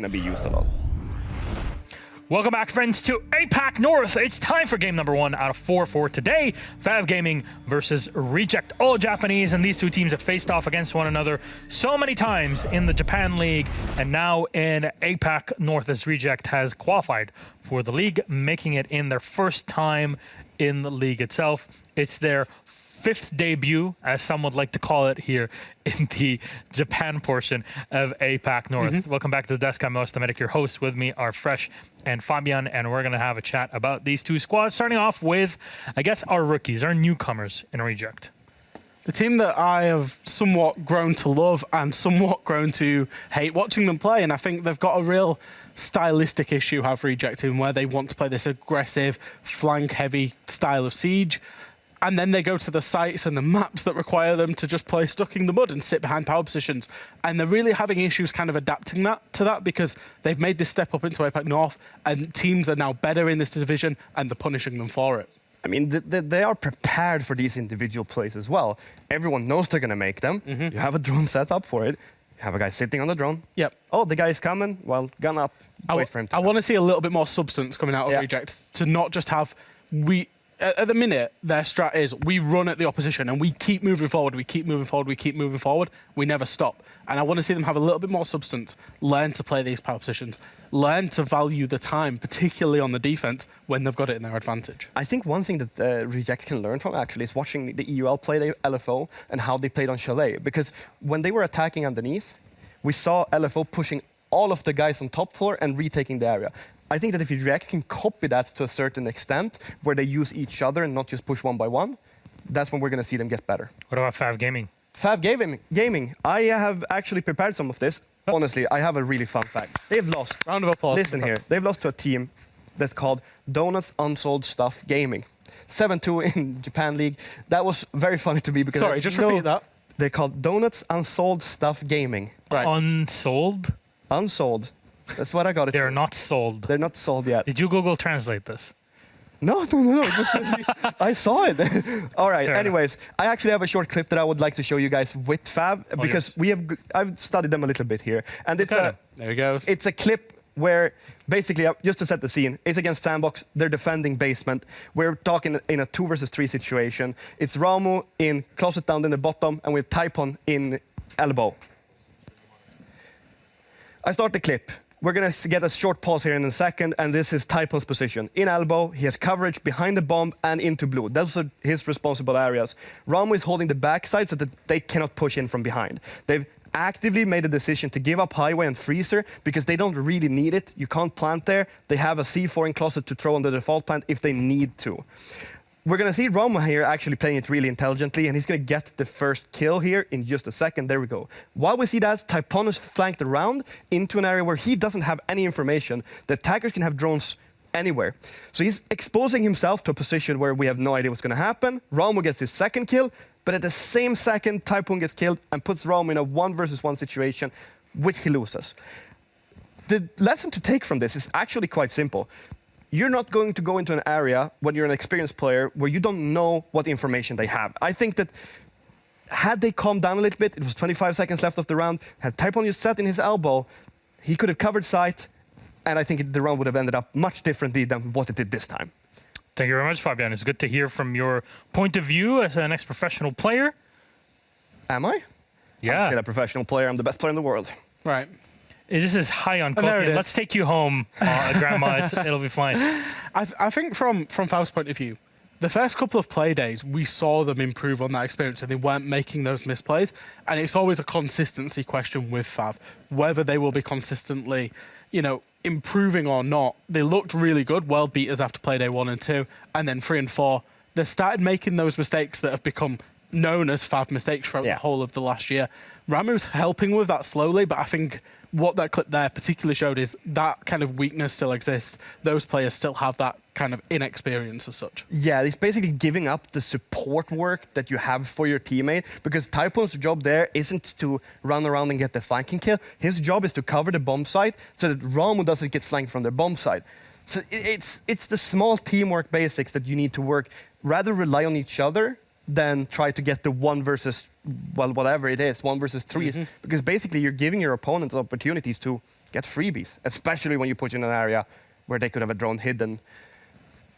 going to be used a lot. Welcome back, friends, to APAC North. It's time for game number 1 out of 4 for today. FAV Gaming versus Reject. All Japanese, and these two teams have faced off against one another so many times in the Japan League, and now in APAC North as Reject has qualified for the league, making it in their first time in the league itself. It's their 5th debut, as some would like to call it here in the Japan portion of APAC North. Welcome back to the desk. I'm Medic, your host. With me are Fresh and Fabian, and we're going to have a chat about these two squads, starting off with, I guess, our rookies, our newcomers in Reject. The team that I have somewhat grown to love and somewhat grown to hate watching them play, and I think they've got a real stylistic issue, have Reject, in where they want to play this aggressive, flank-heavy style of Siege. And then they go to the sites and the maps that require them to just play stuck in the mud and sit behind power positions. And they're really having issues kind of adapting to that because they've made this step up into APAC North and teams are now better in this division and they're punishing them for it. I mean, they are prepared for these individual plays as well. Everyone knows they're going to make them. You have a drone set up for it. You have a guy sitting on the drone. Yep. Oh, the guy's coming. Well, gun up. Wait for him to I want to see a little bit more substance coming out of Reject, to not just have at the minute, their strat is we run at the opposition and we keep moving forward, we keep moving forward, we keep moving forward. We never stop. And I want to see them have a little bit more substance, learn to play these power positions, learn to value the time, particularly on the defense, when they've got it in their advantage. I think one thing that Reject can learn from, actually, is watching the EUL play the LFO and how they played on Chalet. Because when they were attacking underneath, we saw LFO pushing all of the guys on top floor and retaking the area. I think that if Reject can copy that to a certain extent, where they use each other and not just push one by one, that's when we're going to see them get better. What about FAV Gaming? FAV Gaming. I have actually prepared some of this. Honestly, I have a really fun fact. They've lost. Round of applause. Listen here. They've lost to a team that's called Donuts Unsold Stuff Gaming. 7-2 in Japan League. That was very funny to me because... Sorry, just repeat that. They're called Donuts Unsold Stuff Gaming. Right. Unsold? Unsold. That's what I got it. They're not sold. They're not sold yet. Did you Google Translate this? No. I saw it. All right. Fair Anyways, enough. I actually have a short clip that I would like to show you guys with FAV because I've studied them a little bit here, and it's there he goes. It's a clip where basically, just to set the scene, it's against Sandbox. They're defending basement. We're talking in a 2 versus 3 situation. It's Ramu in closet down in the bottom, and with Taipon in elbow. I start the clip. We're going to get a short pause here in a second, and this is Taipon's position. In elbow, he has coverage behind the bomb and into blue. Those are his responsible areas. Ramu is holding the backside so that they cannot push in from behind. They've actively made a decision to give up highway and freezer because they don't really need it. You can't plant there. They have a C4 in closet to throw on the default plant if they need to. We're going to see Ramu here actually playing it really intelligently, and he's going to get the first kill here in just a second. There we go. While we see that, Taipon is flanked around into an area where he doesn't have any information. The attackers can have drones anywhere. So he's exposing himself to a position where we have no idea what's going to happen. Ramu gets his second kill, but at the same second, Taipon gets killed and puts Ramu in a 1 versus 1 situation, which he loses. The lesson to take from this is actually quite simple. You're not going to go into an area when you're an experienced player where you don't know what information they have. I think that had they calmed down a little bit, it was 25 seconds left of the round, had Taipon just sat in his elbow, he could have covered sight, and I think the round would have ended up much differently than what it did this time. Thank you very much, Fabian. It's good to hear from your point of view as an ex-professional player. Am I? Yeah. I'm still a professional player. I'm the best player in the world. Right. This is high on cocaine. Let's take you home, Grandma. It'll be fine. I think from FAV's point of view, the first couple of play days, we saw them improve on that experience and they weren't making those misplays. And it's always a consistency question with FAV, whether they will be consistently, improving or not. They looked really good, world beaters after Playday 1 and 2, and then 3 and 4. They started making those mistakes that have become known as FAV mistakes throughout the whole of the last year. Ramu's helping with that slowly, but I think what that clip there particularly showed is that kind of weakness still exists. Those players still have that kind of inexperience as such. Yeah, it's basically giving up the support work that you have for your teammate, because Taipon's job there isn't to run around and get the flanking kill. His job is to cover the bomb site so that Ramu doesn't get flanked from their bomb site. So it's the small teamwork basics that you need to work, rather rely on each other than try to get the 1 versus, well, whatever it is, 1 versus 3. Because basically you're giving your opponents opportunities to get freebies, especially when you put in an area where they could have a drone hidden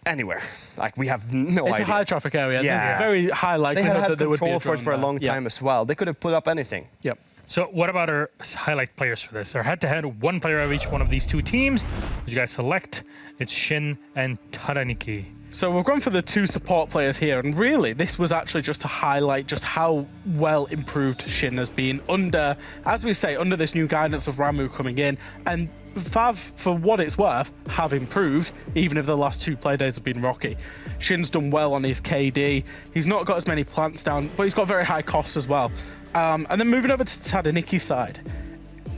anywhere. Like, we have no idea. It's a high traffic area. Yeah. There's a very high They likelihood had that there would be control a for it drone for a there. long time as well. They could have put up anything. Yep. So what about our highlight players for this? Our head-to-head, one player of each one of these two teams. Would you guys select? It's Shin and Taraniki. So we've gone for the 2 support players here, and really this was actually just to highlight just how well improved Shin has been under, as we say, under this new guidance of Ramu coming in. And FAV, for what it's worth, have improved, even if the last 2 play days have been rocky. Shin's done well on his KD. He's not got as many plants down, but he's got very high cost as well. And then moving over to Tadaniki's side,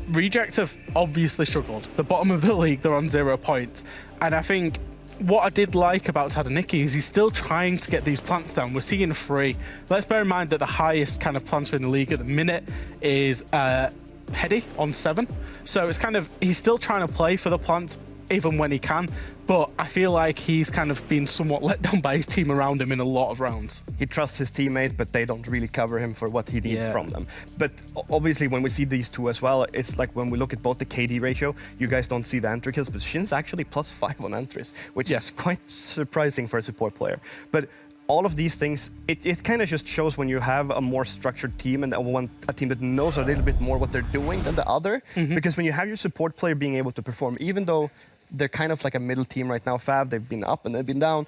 Reject have obviously struggled. The bottom of the league, they're on 0 points. And I think what I did like about Tadaniki is he's still trying to get these plants down. We're seeing 3. Let's bear in mind that the highest kind of planter in the league at the minute is Heady on 7. So it's kind of, he's still trying to play for the plants even when he can, but I feel like he's kind of been somewhat let down by his team around him in a lot of rounds. He trusts his teammates, but they don't really cover him for what he needs from them. But obviously, when we see these 2 as well, it's like when we look at both the KD ratio, you guys don't see the entry kills, but Shin's actually +5 on entries, which is quite surprising for a support player. But all of these things, it kind of just shows when you have a more structured team and a team that knows a little bit more what they're doing than the other. Because when you have your support player being able to perform, even though they're kind of like a middle team right now, FAV, they've been up and they've been down,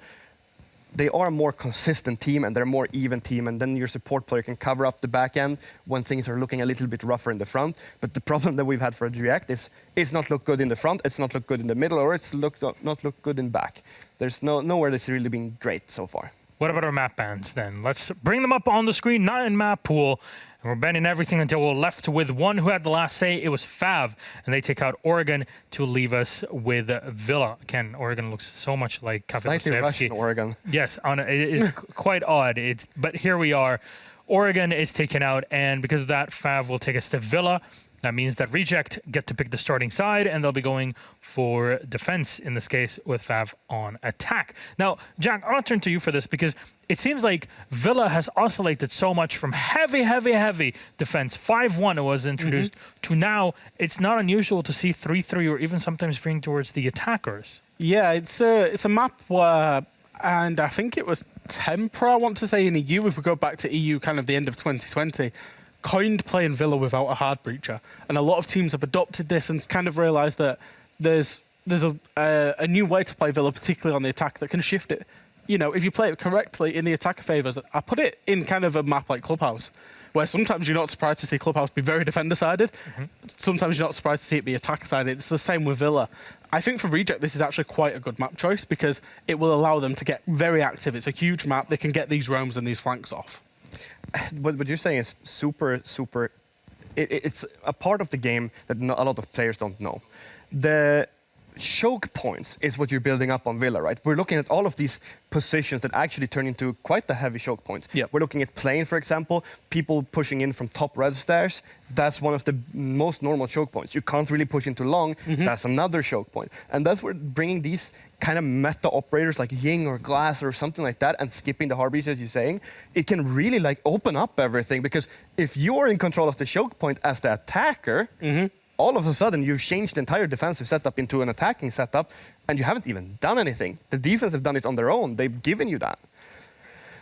they are a more consistent team and they're a more even team, and then your support player can cover up the back end when things are looking a little bit rougher in the front. But the problem that we've had for React is it's not look good in the front, it's not look good in the middle, or it's not look good in back. There's nowhere that's really been great so far. What about our map bans then? Let's bring them up on the screen, not in map pool. And we're banning everything until we're left with one who had the last say. It was FAV, and they take out Oregon to leave us with Villa. Again, Oregon looks so much like Slightly Russian Oregon. Yes, it is quite odd. But here we are. Oregon is taken out, and because of that, FAV will take us to Villa. That means that Reject get to pick the starting side, and they'll be going for defense, in this case, with FAV on attack. Now, Jack, I'll turn to you for this, because it seems like Villa has oscillated so much from heavy defense, 5-1 it was introduced, to now it's not unusual to see 3-3 or even sometimes veering towards the attackers. Yeah, it's a map where, and I think it was Tempera, I want to say, in EU, if we go back to EU kind of the end of 2020, coined playing Villa without a hard breacher. And a lot of teams have adopted this and kind of realised that there's a new way to play Villa, particularly on the attack, that can shift it. You know, if you play it correctly in the attacker favours, I put it in kind of a map like Clubhouse, where sometimes you're not surprised to see Clubhouse be very defender-sided. Sometimes you're not surprised to see it be attacker-sided. It's the same with Villa. I think for Reject, this is actually quite a good map choice because it will allow them to get very active. It's a huge map. They can get these roams and these flanks off. What you're saying is super. It's a part of the game that a lot of players don't know. The choke points is what you're building up on Villa, right? We're looking at all of these positions that actually turn into quite the heavy choke points. Yep. We're looking at plane, for example, people pushing in from top red stairs. That's one of the most normal choke points. You can't really push into long. That's another choke point. And that's where bringing these kind of meta operators like Ying or Glass or something like that and skipping the hard breach, as you're saying, it can really like open up everything, because if you're in control of the choke point as the attacker, all of a sudden you've changed the entire defensive setup into an attacking setup, and you haven't even done anything. The defense have done it on their own. They've given you that.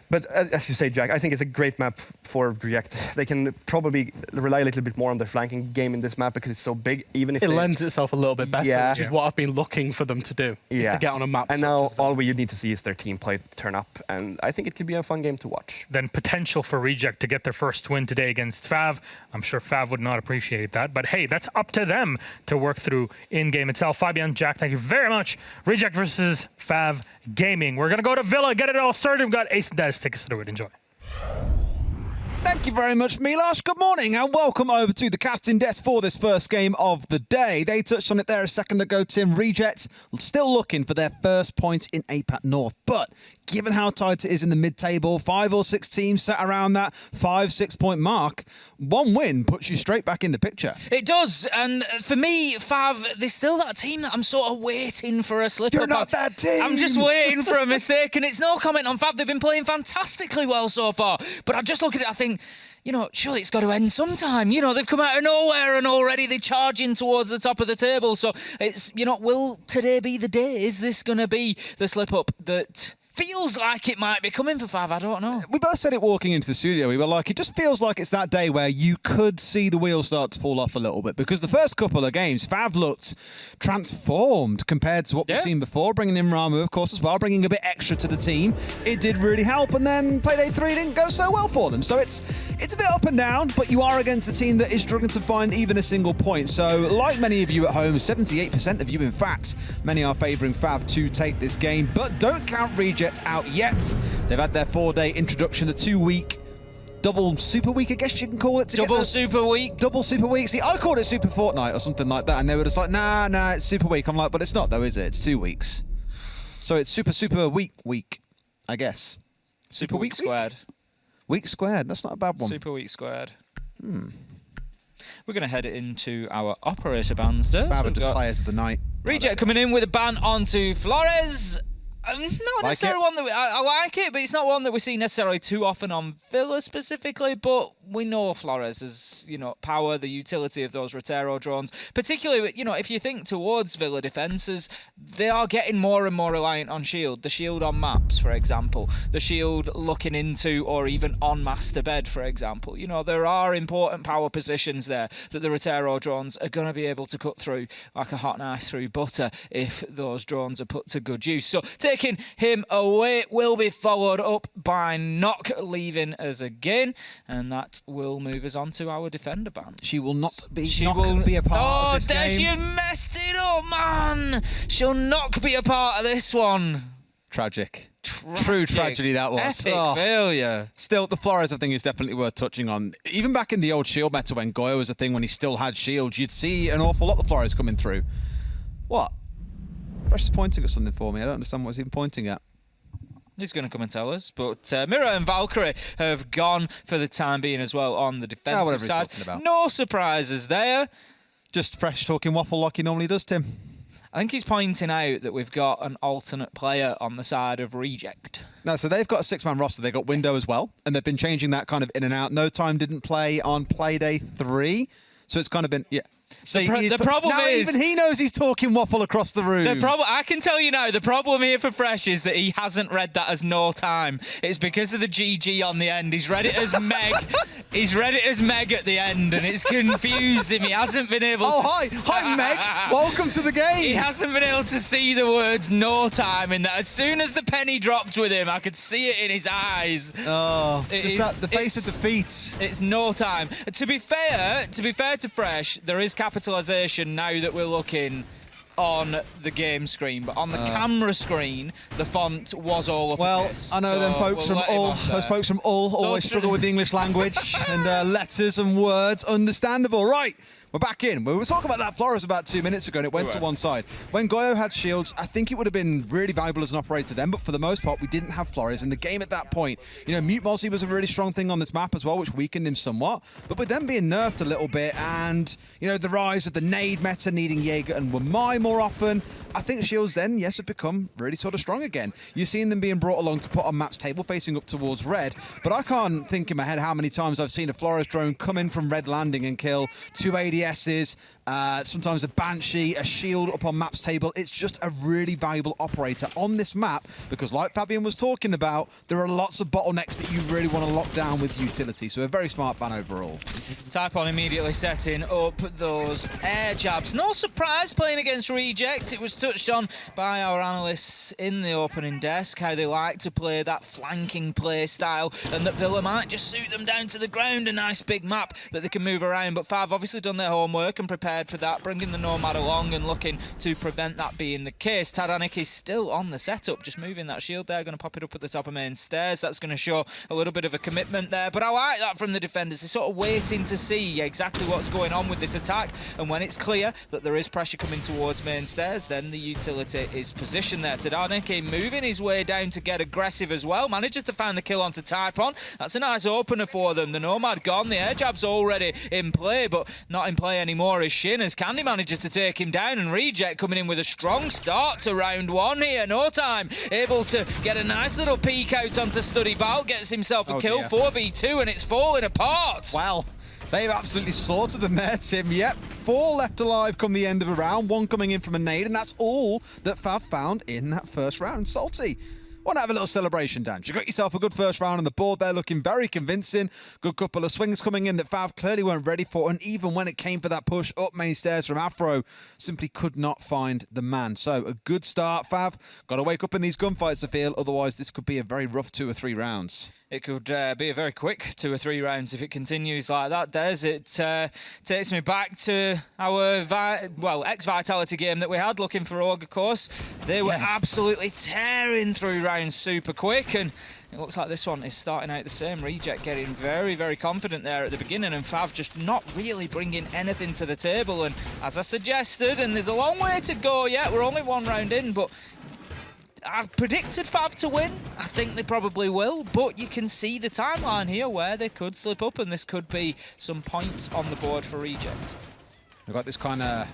But as you say, Jack, I think it's a great map for React. They can probably rely a little bit more on their flanking game in this map because it's so big, even if it lends itself a little bit better, which is what I've been looking for them to do, is to get on a map. And now all we need to see is their team play turn up, and I think it could be a fun game to watch. Then potential for Reject to get their first win today against FAV. I'm sure FAV would not appreciate that, but hey, that's up to them to work through in-game itself. Fabian, Jack, thank you very much. Reject versus FAV Gaming. We're going to go to Villa, get it all started. We've got Ace and Des. Take us through it. Enjoy. Thank you very much, Milosh. Good morning and welcome over to the casting desk for this first game of the day. They touched on it there a second ago, Tim. Reject still looking for their first point in APAC North. But given how tight it is in the mid-table, 5 or 6 teams sat around that 5-6 point mark, one win puts you straight back in the picture. It does. And for me, Fav, there's still that team that I'm sort of waiting for a slip-up. You're not that team. I'm just waiting for a mistake. And it's no comment on Fav. They've been playing fantastically well so far. But I just look at it, I think, think, surely it's got to end sometime. They've come out of nowhere and already they're charging towards the top of the table. So it's, will today be the day? Is this going to be the slip-up that feels like it might be coming for FAV? I don't know. We both said it walking into the studio. We were like, it just feels like it's that day where you could see the wheels start to fall off a little bit, because the first couple of games, FAV looked transformed compared to what we've seen before, bringing in Ramu, of course, as well, bringing a bit extra to the team. It did really help, and then Playday 3 didn't go so well for them. So it's a bit up and down, but you are against a team that is struggling to find even a single point. So like many of you at home, 78% of you, in fact, many are favouring FAV to take this game, but don't count Reject out yet. They've had their 4-day introduction, the 2-week double super week, I guess you can call it. Double super week. Double super week. See, I called it super fortnight or something like that, and they were just like, nah, it's super week. I'm like, but it's not though, is it? It's 2 weeks. So it's super week, I guess. Super week squared. Week squared. That's not a bad one. Super week squared. We're going to head into our operator bans. FAV are just players of the night. Reject coming in with a ban onto Flores. Not necessarily one that I like it, but it's not one that we see necessarily too often on Villa specifically. But we know Flores as, power, the utility of those Rotero drones. Particularly, if you think towards Villa defences, they are getting more and more reliant on shield. The shield on maps, for example. The shield looking into or even on master bed, for example. There are important power positions there that the Rotero drones are going to be able to cut through like a hot knife through butter if those drones are put to good use. So taking him away will be followed up by Knock leaving us again, and that will move us on to our defender ban. She will not be be a part of this game. She messed it up, man. She'll not be a part of this one. Tragic. True tragedy that was. Epic failure. Still, the Flores, I think, is definitely worth touching on. Even back in the old shield meta when Goyo was a thing, when he still had shields, you'd see an awful lot of Flores coming through. What? Fresh is pointing at something for me. I don't understand what he's even pointing at. He's going to come and tell us. But Mira and Valkyrie have gone for the time being as well on the defensive side. No surprises there. Just Fresh talking waffle like he normally does, Tim. I think he's pointing out that we've got an alternate player on the side of Reject. No, so they've got a 6-man roster. They've got Window as well, and they've been changing that kind of in and out. No Time didn't play on Playday 3, so it's kind of been, So the problem now is, even he knows he's talking waffle across the room. I can tell you now, the problem here for Fresh is that he hasn't read that as no time. It's because of the GG on the end. He's read it as Meg. He's read it as Meg at the end, and it's confused him. He hasn't been able to... Hi, Meg. Welcome to the game. He hasn't been able to see the words no time in that. As soon as the penny dropped with him, I could see it in his eyes. Oh, the face of defeat. It's no time. To be fair to Fresh, there is capitalization now that we're looking on the game screen, but on the camera screen, the font was all up well, this. I know them folks from Hull. Those folks from Hull always struggle with the English language and letters and words. Understandable. Right. We're back in. We were talking about that Flores about 2 minutes ago, and it went to one side. When Goyo had shields, I think it would have been really valuable as an operator then, but for the most part, we didn't have Flores in the game at that point. Mute Mozzie was a really strong thing on this map as well, which weakened him somewhat. But with them being nerfed a little bit, and, the rise of the nade meta needing Jaeger and Wamai more often, I think shields then, yes, have become really sort of strong again. You're seeing them being brought along to put on maps table facing up towards red, but I can't think in my head how many times I've seen a Flores drone come in from red landing and kill 2 ADSs, sometimes a Banshee, a shield up on maps table. It's just a really valuable operator on this map because, like Fabian was talking about, there are lots of bottlenecks that you really want to lock down with utility. So a very smart ban overall. Typon immediately setting up those air jabs. No surprise playing against Reject. It was touched on by our analysts in the opening desk, how they like to play that flanking play style and that Villa might just suit them down to the ground. A nice big map that they can move around. But FAV obviously done their homework and prepared for that, bringing the Nomad along and looking to prevent that being the case. Tadanik is still on the setup, just moving that shield there, going to pop it up at the top of main stairs. That's going to show a little bit of a commitment there, but I like that from the defenders. They're sort of waiting to see exactly what's going on with this attack, and when it's clear that there is pressure coming towards main stairs, then the utility is positioned there. Tadanik moving his way down to get aggressive as well, manages to find the kill onto Typon. That's a nice opener for them. The Nomad gone, the air jab's already in play, but not in play play anymore as Shin, as Candy manages to take him down, and Reject coming in with a strong start to round 1 here. No time, able to get a nice little peek out onto Study Bout, gets himself a kill, 4v2, and it's falling apart. Well, they've absolutely slaughtered them there, Tim. Yep, 4 left alive come the end of a round, 1 coming in from a nade, and that's all that FAV found in that first round. Salty, want to have a little celebration, Dan? You got yourself a good first round on the board there, looking very convincing. Good couple of swings coming in that FAV clearly weren't ready for, and even when it came for that push up main stairs from Afro, simply could not find the man. So a good start, FAV. Got to wake up in these gunfights, I feel, otherwise this could be a very rough 2 or 3 rounds. It could be a very quick 2 or 3 rounds if it continues like that, Des. It takes me back to our ex-Vitality game that we had, looking for Org, of course. They were absolutely tearing through rounds super quick, and it looks like this one is starting out the same. Reject getting very, very confident there at the beginning, and FAV just not really bringing anything to the table. And as I suggested, and there's a long way to go yet, we're only 1 round in, but I've predicted FAV to win. I think they probably will, but you can see the timeline here where they could slip up, and this could be some points on the board for Reject. We've got this kind of...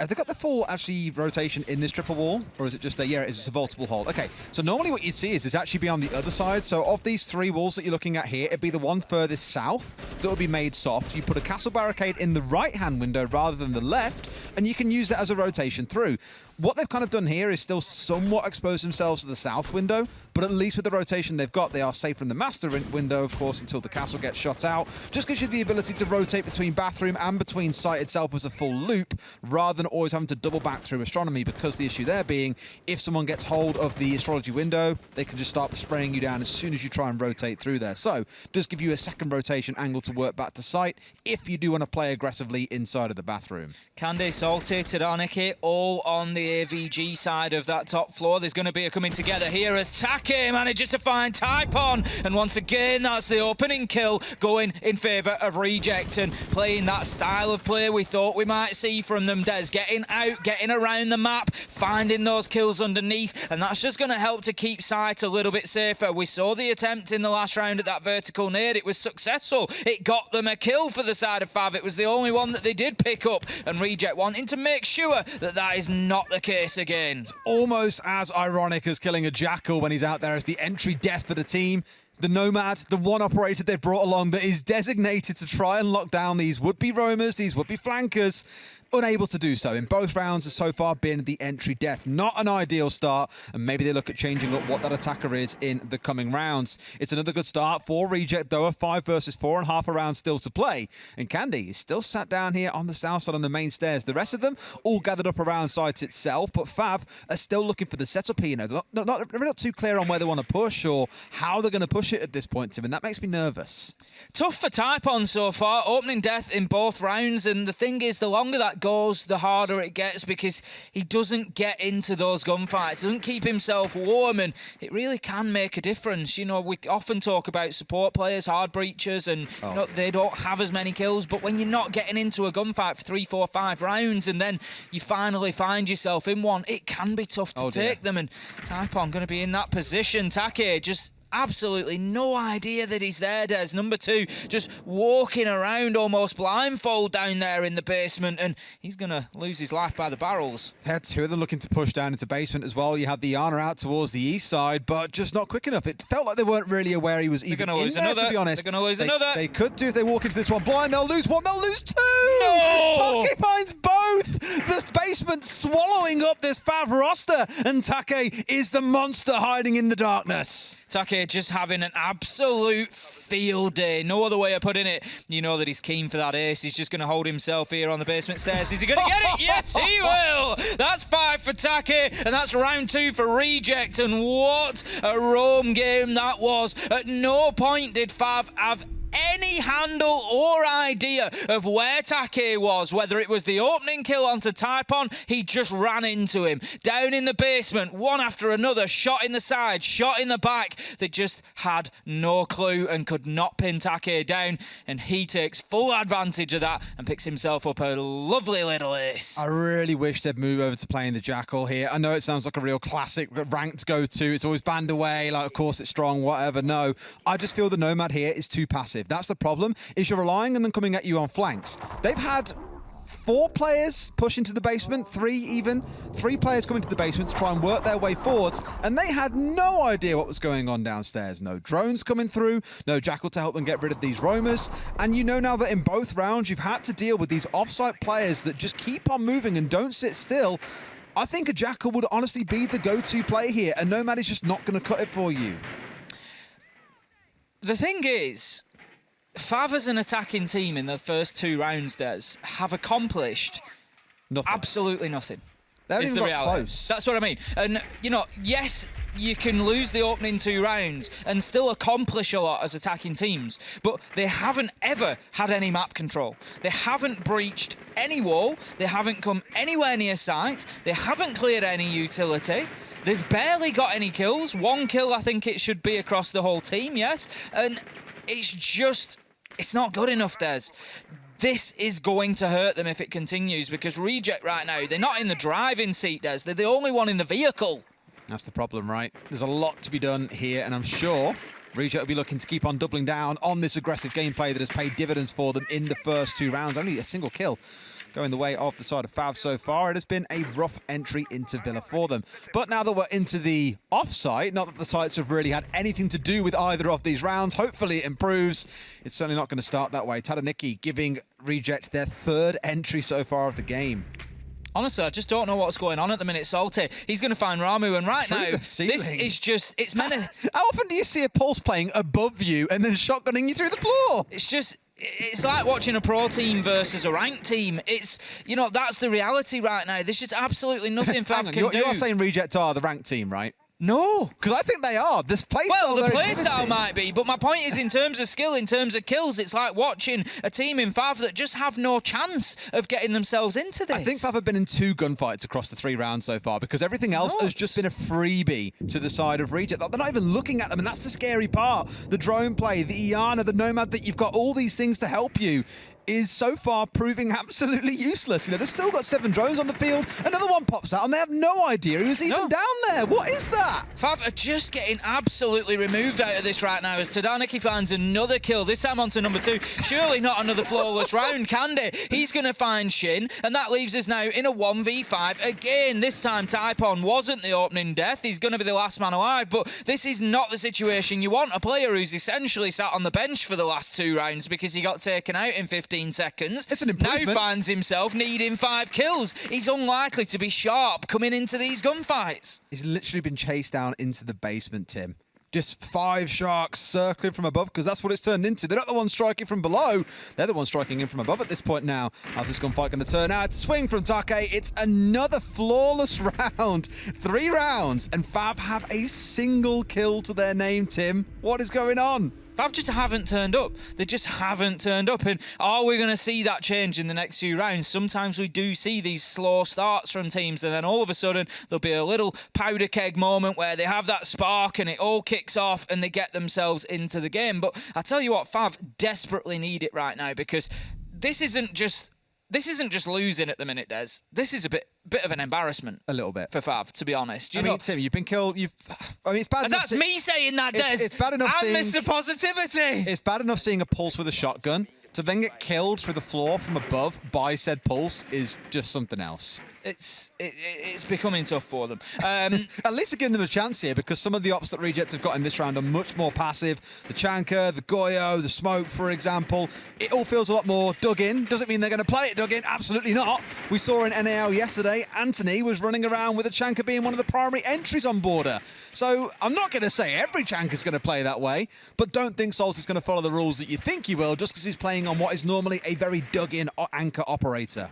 Have they got the full, actually, rotation in this triple wall? Or is it just a, it's a vaultable hold? Okay, so normally what you'd see is it's actually be on the other side. So of these 3 walls that you're looking at here, it'd be the one furthest south that would be made soft. You put a castle barricade in the right-hand window rather than the left, and you can use that as a rotation through. What they've kind of done here is still somewhat expose themselves to the south window, but at least with the rotation they've got, they are safe from the master window, of course, until the castle gets shot out. Just gives you the ability to rotate between bathroom and between site itself as a full loop, rather than always having to double back through astronomy, because the issue there being, if someone gets hold of the astrology window, they can just start spraying you down as soon as you try and rotate through there. So, does give you a second rotation angle to work back to site, if you do want to play aggressively inside of the bathroom. Candy, Salty, Tadaniki, all on the AVG side of that top floor. There's going to be a coming together here as Take manages to find Typon, and once again that's the opening kill going in favour of Reject, and playing that style of play we thought we might see from them, Des. Getting out, getting around the map, finding those kills underneath, and that's just going to help to keep sight a little bit safer. We saw the attempt in the last round at that vertical nade. It was successful. It got them a kill for the side of FAV. It was the only one that they did pick up, and Reject wanting to make sure that that is not the case again. It's almost as ironic as killing a Jackal when he's out there as the entry death for the team. The Nomad, the one operator they've brought along that is designated to try and lock down these would-be roamers, these would-be flankers, unable to do so. In both rounds has so far been the entry death. Not an ideal start, and maybe they look at changing up what that attacker is in the coming rounds. It's another good start for Reject, though, a 5 versus 4.5 a round still to play. And Candy is still sat down here on the south side on the main stairs. The rest of them all gathered up around site itself, but FAV are still looking for the setup here. You know, they're not too clear on where they want to push or how they're going to push it at this point, Tim, and that makes me nervous. Tough for Typon so far, opening death in both rounds, and the thing is, the longer that goes, the harder it gets, because he doesn't get into those gunfights, doesn't keep himself warm, and it really can make a difference. You know, we often talk about support players, hard breachers, and you know, they don't have as many kills, but when you're not getting into a gunfight for 3, 4, 5 rounds, and then you finally find yourself in one, it can be tough to take them, and Typon going to be in that position. Take just absolutely no idea that he's there, Des. Number 2 just walking around almost blindfold down there in the basement, and he's going to lose his life by the barrels. Had 2 of them looking to push down into basement as well. You had the Yana out towards the east side, but just not quick enough. It felt like they weren't really aware he was even in there, to be honest. They're going to lose another. They could do if they walk into this one blind. They'll lose 1, they'll lose 2! No! Take finds both! The basement swallowing up this FAV roster, and Take is the monster hiding in the darkness. Take just having an absolute field day. No other way of putting it. You know that he's keen for that ace. He's just going to hold himself here on the basement stairs. Is he going to get it? Yes, he will. That's 5 for Take, and that's round 2 for Reject. And what a roam game that was. At no point did FAV have any handle or idea of where Take was, whether it was the opening kill onto Typon, he just ran into him. Down in the basement, one after another, shot in the side, shot in the back. They just had no clue and could not pin Take down, and he takes full advantage of that and picks himself up a lovely little ace. I really wish they'd move over to playing the Jackal here. I know it sounds like a real classic ranked go-to. It's always banned away, like, of course it's strong, whatever. No, I just feel the Nomad here is too passive. massive. That's the problem, is you're relying on them coming at you on flanks. They've had 4 players push into the basement, 3 even. 3 players come into the basement to try and work their way forwards, and they had no idea what was going on downstairs. No drones coming through, no Jackal to help them get rid of these roamers. And you know now that in both rounds you've had to deal with these off-site players that just keep on moving and don't sit still. I think a Jackal would honestly be the go-to play here, and Nomad is just not going to cut it for you. The thing is, FAV as an attacking team in the first 2 rounds, Des, have accomplished Nothing. absolutely nothing. They haven't Is even the got reality. close. That's what I mean. And, you know, yes, you can lose the opening 2 rounds and still accomplish a lot as attacking teams, but they haven't ever had any map control. They haven't breached any wall. They haven't come anywhere near site. They haven't cleared any utility. They've barely got any kills. 1 kill, I think it should be across the whole team, yes. And it's just, it's not good enough, Des. This is going to hurt them if it continues, because Reject right now, they're not in the driving seat, Des. They're the only one in the vehicle. That's the problem, right? There's a lot to be done here, and I'm sure Reject will be looking to keep on doubling down on this aggressive gameplay that has paid dividends for them in the first 2 rounds. Only a single kill going the way of the side of FAV so far. It has been a rough entry into Villa for them. But now that we're into the off-site, not that the sites have really had anything to do with either of these rounds, hopefully it improves. It's certainly not going to start that way. Tadaniki giving Reject their 3rd entry so far of the game. Honestly, I just don't know what's going on at the minute. Salty, he's going to find Ramu, and right now, this is just, it's meant to... How often do you see a Pulse playing above you and then shotgunning you through the floor? It's just... It's like watching a pro team versus a ranked team. It's, you know, that's the reality right now. There's just absolutely nothing FAV can do. You're saying Reject are the ranked team, right? No. Because I think they are. This play Well, the playstyle might be, but my point is in terms of skill, in terms of kills, it's like watching a team in FAV that just have no chance of getting themselves into this. I think FAV have been in 2 gunfights across the 3 rounds so far, because everything else has just been a freebie to the side of Reject. They're not even looking at them, and that's the scary part. The drone play, the Iana, the Nomad, that you've got all these things to help you, is so far proving absolutely useless. You know, they've still got 7 drones on the field. Another one pops out, and they have no idea who's even down there. What is that? FAV are just getting absolutely removed out of this right now as Tadaniki finds another kill, this time onto number 2. Surely not another flawless round, can they? He's going to find Shin, and that leaves us now in a 1v5 again. This time, Typon wasn't the opening death. He's going to be the last man alive, but this is not the situation you want. A player who's essentially sat on the bench for the last 2 rounds because he got taken out in 15 seconds. It's an improvement. Now finds himself needing 5 kills. He's unlikely to be sharp coming into these gunfights. He's literally been chased down into the basement, Tim. Just 5 sharks circling from above, because that's what it's turned into. They're not the ones striking from below. They're the ones striking in from above at this point now. How's this gunfight going to turn out? Swing from Take. It's another flawless round. 3 rounds, and FAV have a single kill to their name, Tim. What is going on? FAV just haven't turned up. They just haven't turned up. And are we going to see that change in the next few rounds? Sometimes we do see these slow starts from teams, and then all of a sudden there'll be a little powder keg moment where they have that spark and it all kicks off and they get themselves into the game. But I tell you what, FAV desperately need it right now, because this isn't just losing at the minute, Des. This is a bit of an embarrassment. A little bit. For FAV, to be honest. I mean, Tim, you've been killed. It's bad and enough. that's me saying that, Des. It's bad enough I'm seeing... Mr. Positivity. It's bad enough seeing a Pulse with a shotgun. To then get killed through the floor from above by said Pulse is just something else. It's becoming tough for them. At least they're giving them a chance here, because some of the ops that Reject have got in this round are much more passive. The Chanka, the Goyo, the Smoke, for example. It all feels a lot more dug in. Doesn't mean they're going to play it dug in. Absolutely not. We saw in NAL yesterday, Anthony was running around with a Chanka being one of the primary entries on border. So I'm not going to say every Chanka's going to play that way, but don't think Salt is going to follow the rules that you think he will just because he's playing on what is normally a very dug-in anchor operator.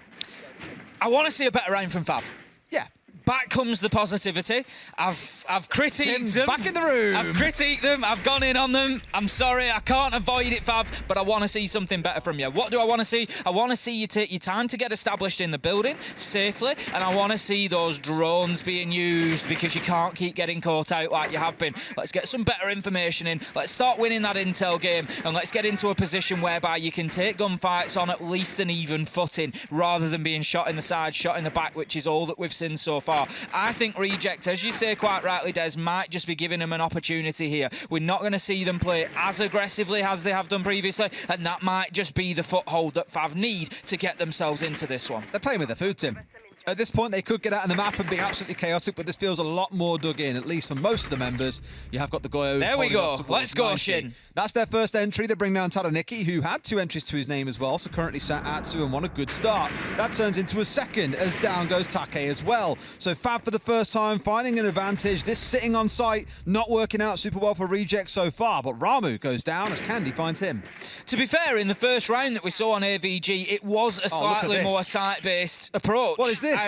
I want to see a better round from FAV. Yeah. Back comes the positivity. I've critiqued Tim's them. back in the room. I've critiqued them. I've gone in on them. I'm sorry, I can't avoid it, FAV, but I want to see something better from you. What do I want to see? I want to see you take your time to get established in the building safely, and I want to see those drones being used, because you can't keep getting caught out like you have been. Let's get some better information in. Let's start winning that intel game, and let's get into a position whereby you can take gunfights on at least an even footing, rather than being shot in the side, shot in the back, which is all that we've seen so far. far. I think Reject, as you say quite rightly, Des, might just be giving them an opportunity here. We're not going to see them play as aggressively as they have done previously, and that might just be the foothold that FAV need to get themselves into this one. They're playing with their food, Tim. At this point, they could get out on the map and be absolutely chaotic, but this feels a lot more dug in, at least for most of the members. You have got the Goyo. There we go. Let's go, 90. Shin. That's their first entry. They bring down Taraniki, who had 2 entries to his name as well, so currently sat at 2-1, a good start. That turns into a second, as down goes Take as well. So FAV for the first time, finding an advantage. This sitting on site, not working out super well for Reject so far, but Ramu goes down as Candy finds him. To be fair, in the first round that we saw on AVG, it was a slightly more site-based approach. What is this?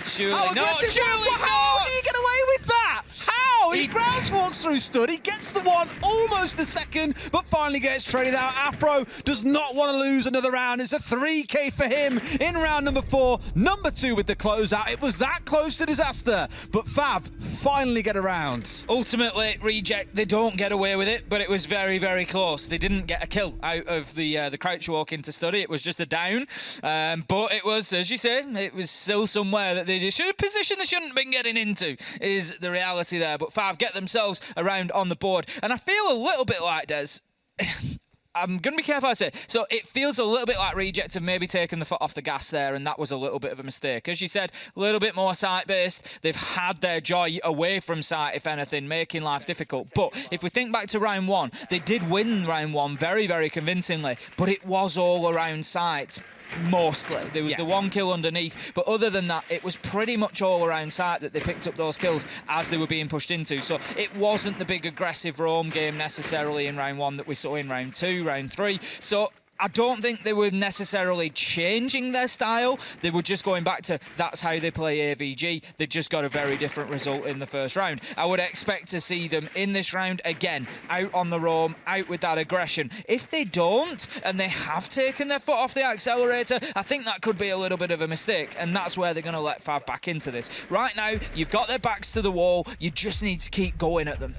Surely not. surely How did he get away with that? How? He He- ground walks through Stud. He gets the one almost a second, but finally gets traded out. Afro does not want to lose another round. It's a 3K for him in round number 4. Number 2 with the closeout. It was that close to disaster, but FAV finally get around. Ultimately, Reject, they don't get away with it, but it was very, very close. They didn't get a kill out of the crouch walk into Study. It was just a down, but it was, as you say, it was still somewhere that they just should have positioned they shouldn't have been getting into, is the reality there. But FAV get themselves around on the board, and I feel a little bit like Des. I'm going to be careful how I say it. So it feels a little bit like Reject have maybe taken the foot off the gas there, and that was a little bit of a mistake. As you said, a little bit more site-based. They've had their joy away from site, if anything, making life difficult. But if we think back to round 1, they did win round 1 very, very convincingly, but it was all around site. Mostly. There was the 1 kill underneath, but other than that, it was pretty much all around site that they picked up those kills as they were being pushed into. So it wasn't the big aggressive roam game necessarily in round 1 that we saw in round 2, round 3. So I don't think they were necessarily changing their style. They were just going back to that's how they play AVG. They just got a very different result in the first round. I would expect to see them in this round again, out on the roam, out with that aggression. If they don't, and they have taken their foot off the accelerator, I think that could be a little bit of a mistake, and that's where they're going to let FAV back into this. Right now, you've got their backs to the wall. You just need to keep going at them.